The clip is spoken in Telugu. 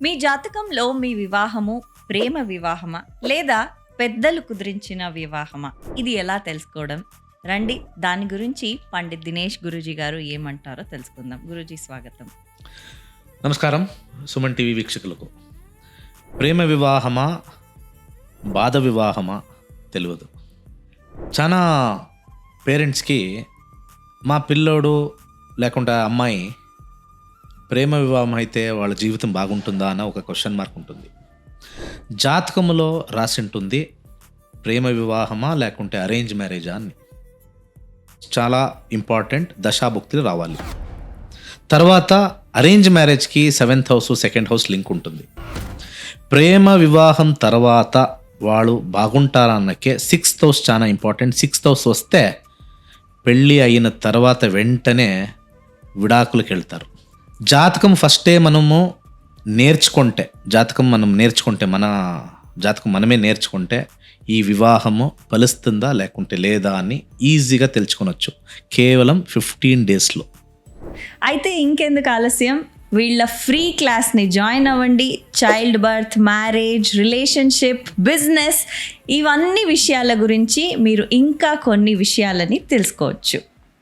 మీ జాతకంలో మీ వివాహము ప్రేమ వివాహమా లేదా పెద్దలు కుదిరించిన వివాహమా? ఇది ఎలా తెలుసుకోవడం? రండి, దాని గురించి పండిత్ దినేష్ గురూజీ గారు ఏమంటారో తెలుసుకుందాం. గురూజీ స్వాగతం. నమస్కారం సుమన్ టీవీ వీక్షకులకు. ప్రేమ వివాహమా బాధ వివాహమా తెలియదు. చాలా పేరెంట్స్కి మా పిల్లోడు లేకుంటే అమ్మాయి ప్రేమ వివాహం అయితే వాళ్ళ జీవితం బాగుంటుందా అన్న ఒక క్వశ్చన్ మార్క్ ఉంటుంది. జాతకములో రాసి ఉంటుంది ప్రేమ వివాహమా లేకుంటే అరేంజ్ మ్యారేజా అని. చాలా ఇంపార్టెంట్, దశాభుక్తులు రావాలి. తర్వాత అరేంజ్ మ్యారేజ్కి 7th house 2nd house link ఉంటుంది. ప్రేమ వివాహం తర్వాత వాళ్ళు బాగుంటారా అన్నకే 6th హౌస్ చాలా ఇంపార్టెంట్. 6th హౌస్ వస్తే పెళ్ళి అయిన తర్వాత వెంటనే విడాకులకు వెళ్తారు. జాతకం ఫస్టే మనము నేర్చుకుంటే, మన జాతకం మనమే నేర్చుకుంటే ఈ వివాహము ఫలిస్తుందా లేకుంటే లేదా అని ఈజీగా తెలుసుకొనొచ్చు కేవలం 15 డేస్లో. అయితే ఇంకెందుకు ఆలస్యం, వీళ్ళ ఫ్రీ క్లాస్ని జాయిన్ అవ్వండి. Child birth, marriage, relationship, business, ఇవన్నీ విషయాల గురించి మీరు ఇంకా కొన్ని విషయాలని తెలుసుకోవచ్చు.